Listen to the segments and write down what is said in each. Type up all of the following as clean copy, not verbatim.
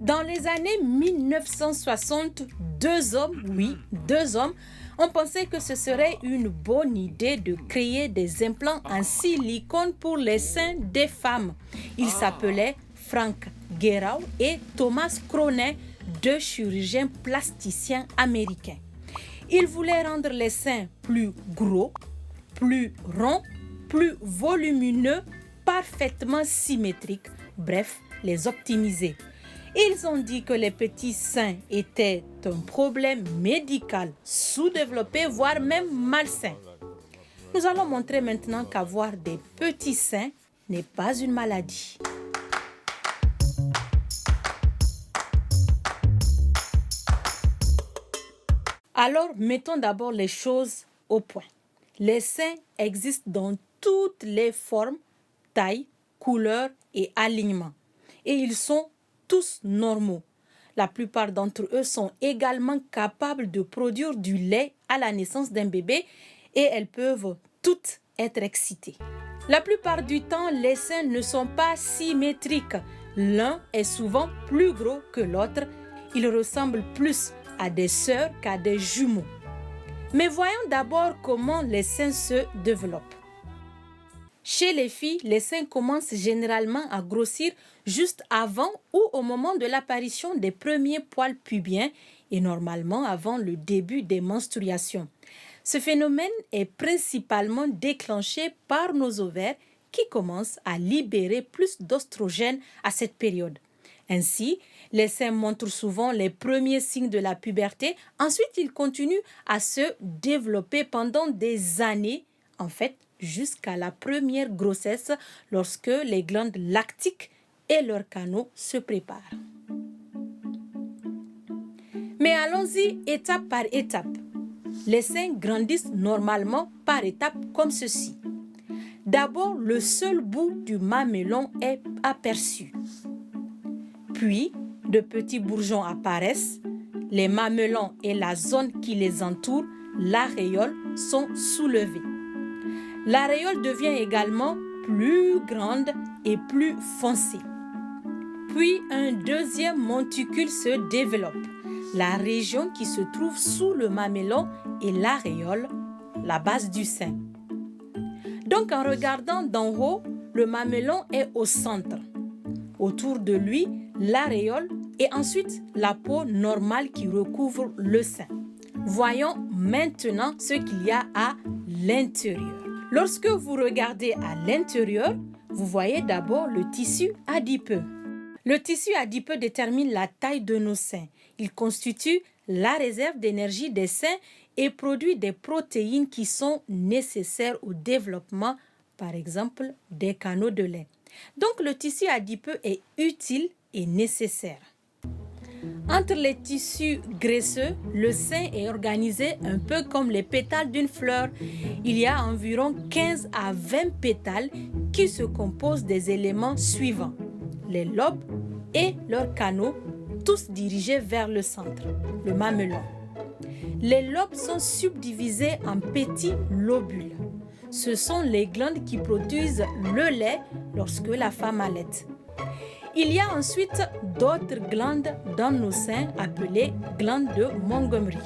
Dans les années 1960, deux hommes, ont pensé que ce serait une bonne idée de créer des implants en silicone pour les seins des femmes. Ils s'appelaient Frank Gehrow et Thomas Cronin, deux chirurgiens plasticiens américains. Ils voulaient rendre les seins plus gros, plus ronds, plus volumineux, parfaitement symétriques, bref, les optimiser. Ils ont dit que les petits seins étaient un problème médical sous-développé, voire même malsain. Nous allons montrer maintenant qu'avoir des petits seins n'est pas une maladie. Alors, mettons d'abord les choses au point. Les seins existent dans toutes les formes, tailles, couleurs et alignements. Et ils sont tous normaux. La plupart d'entre eux sont également capables de produire du lait à la naissance d'un bébé et elles peuvent toutes être excitées. La plupart du temps, les seins ne sont pas symétriques. L'un est souvent plus gros que l'autre. Ils ressemblent plus à des sœurs qu'à des jumeaux. Mais voyons d'abord comment les seins se développent. Chez les filles, les seins commencent généralement à grossir juste avant ou au moment de l'apparition des premiers poils pubiens et normalement avant le début des menstruations. Ce phénomène est principalement déclenché par nos ovaires qui commencent à libérer plus d'oestrogène à cette période. Ainsi, les seins montrent souvent les premiers signes de la puberté. Ensuite, ils continuent à se développer pendant des années, en fait, jusqu'à la première grossesse lorsque les glandes lactiques et leurs canaux se préparent. Mais allons-y étape par étape. Les seins grandissent normalement par étapes comme ceci. D'abord, le seul bout du mamelon est aperçu. Puis, de petits bourgeons apparaissent. Les mamelons et la zone qui les entoure, l'aréole, sont soulevés. L'aréole devient également plus grande et plus foncée. Puis un deuxième monticule se développe. La région qui se trouve sous le mamelon et l'aréole, la base du sein. Donc en regardant d'en haut, le mamelon est au centre. Autour de lui, l'aréole et ensuite la peau normale qui recouvre le sein. Voyons maintenant ce qu'il y a à l'intérieur. Lorsque vous regardez à l'intérieur, vous voyez d'abord le tissu adipeux. Le tissu adipeux détermine la taille de nos seins. Il constitue la réserve d'énergie des seins et produit des protéines qui sont nécessaires au développement, par exemple, des canaux de lait. Donc le tissu adipeux est utile et nécessaire. Entre les tissus graisseux, le sein est organisé un peu comme les pétales d'une fleur. Il y a environ 15 à 20 pétales qui se composent des éléments suivants. Les lobes et leurs canaux, tous dirigés vers le centre, le mamelon. Les lobes sont subdivisés en petits lobules. Ce sont les glandes qui produisent le lait lorsque la femme allaite. Il y a ensuite d'autres glandes dans nos seins appelées glandes de Montgomery.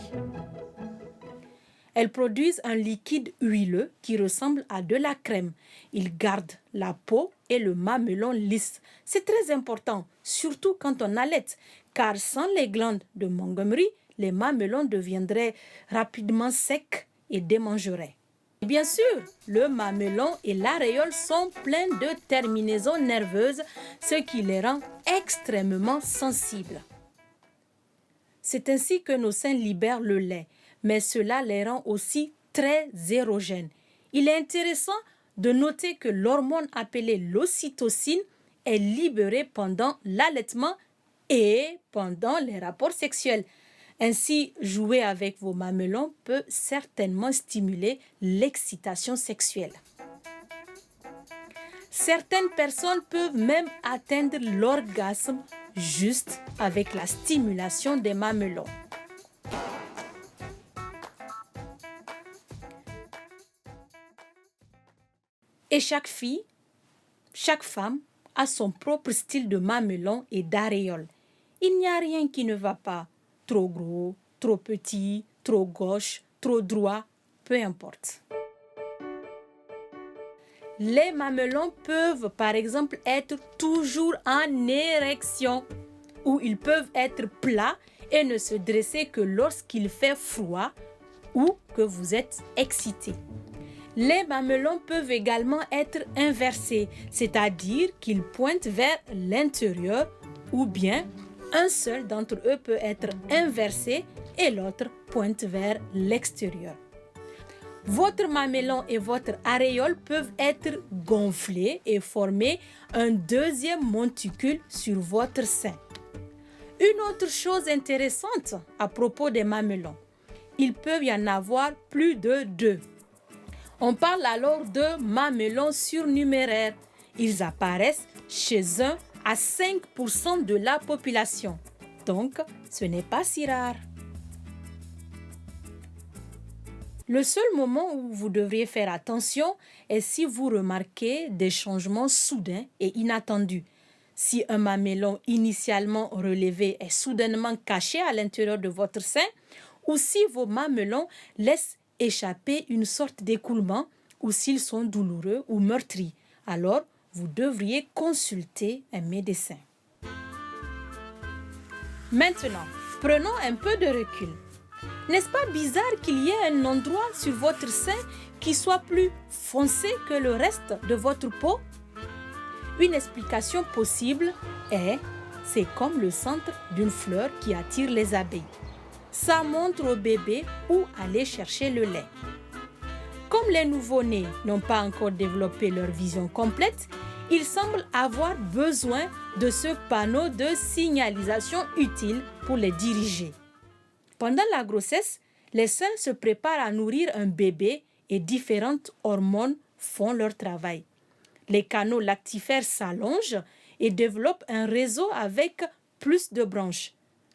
Elles produisent un liquide huileux qui ressemble à de la crème. Il garde la peau et le mamelon lisse. C'est très important, surtout quand on allaite, car sans les glandes de Montgomery, les mamelons deviendraient rapidement secs et démangeraient. Bien sûr, le mamelon et l'aréole sont pleins de terminaisons nerveuses, ce qui les rend extrêmement sensibles. C'est ainsi que nos seins libèrent le lait, mais cela les rend aussi très érogènes. Il est intéressant de noter que l'hormone appelée l'ocytocine est libérée pendant l'allaitement et pendant les rapports sexuels. Ainsi, jouer avec vos mamelons peut certainement stimuler l'excitation sexuelle. Certaines personnes peuvent même atteindre l'orgasme juste avec la stimulation des mamelons. Et chaque femme a son propre style de mamelon et d'aréole. Il n'y a rien qui ne va pas. Trop gros, trop petit, trop gauche, trop droit, peu importe. Les mamelons peuvent par exemple être toujours en érection ou ils peuvent être plats et ne se dresser que lorsqu'il fait froid ou que vous êtes excité. Les mamelons peuvent également être inversés, c'est-à-dire qu'ils pointent vers l'intérieur ou bien un seul d'entre eux peut être inversé et l'autre pointe vers l'extérieur. Votre mamelon et votre aréole peuvent être gonflés et former un deuxième monticule sur votre sein. Une autre chose intéressante à propos des mamelons, il peut y en avoir plus de 2. On parle alors de mamelons surnuméraires. Ils apparaissent chez 1 à 5% de la population. Donc, ce n'est pas si rare. Le seul moment où vous devriez faire attention est si vous remarquez des changements soudains et inattendus. Si un mamelon initialement relevé est soudainement caché à l'intérieur de votre sein ou si vos mamelons laissent échapper une sorte d'écoulement ou s'ils sont douloureux ou meurtris, alors vous devriez consulter un médecin. Maintenant, prenons un peu de recul. N'est-ce pas bizarre qu'il y ait un endroit sur votre sein qui soit plus foncé que le reste de votre peau? Une explication possible est, c'est comme le centre d'une fleur qui attire les abeilles. Ça montre au bébé où aller chercher le lait. Comme les nouveau-nés n'ont pas encore développé leur vision complète, ils semblent avoir besoin de ce panneau de signalisation utile pour les diriger. Pendant la grossesse, les seins se préparent à nourrir un bébé et différentes hormones font leur travail. Les canaux lactifères s'allongent et développent un réseau avec plus de branches.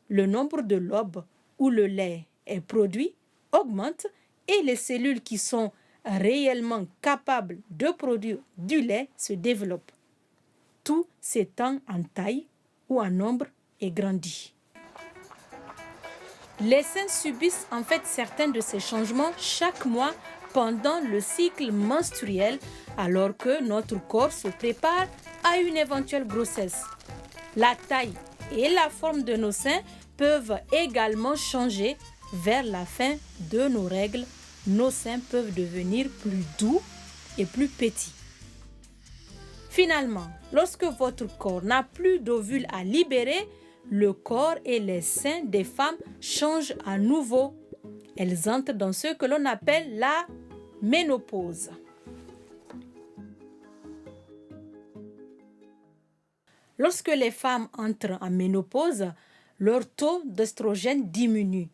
Le nombre de lobes où le lait est produit augmente et les cellules qui sont réellement capables de produire du lait se développent. Tout s'étend en taille ou en nombre et grandit. Les seins subissent en fait certains de ces changements chaque mois pendant le cycle menstruel alors que notre corps se prépare à une éventuelle grossesse. La taille et la forme de nos seins peuvent également changer vers la fin de nos règles. Nos seins peuvent devenir plus doux et plus petits. Finalement, lorsque votre corps n'a plus d'ovules à libérer, le corps et les seins des femmes changent à nouveau. Elles entrent dans ce que l'on appelle la ménopause. Lorsque les femmes entrent en ménopause, leur taux d'œstrogène diminue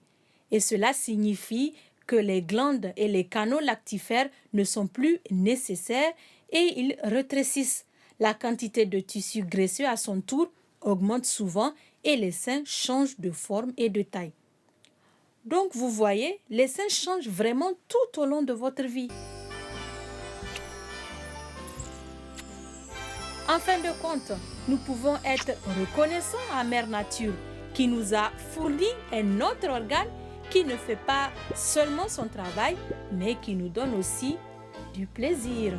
et cela signifie que les glandes et les canaux lactifères ne sont plus nécessaires et ils rétrécissent. La quantité de tissu graisseux à son tour augmente souvent et les seins changent de forme et de taille. Donc vous voyez, les seins changent vraiment tout au long de votre vie. En fin de compte, nous pouvons être reconnaissants à Mère Nature qui nous a fourni un autre organe qui ne fait pas seulement son travail, mais qui nous donne aussi du plaisir.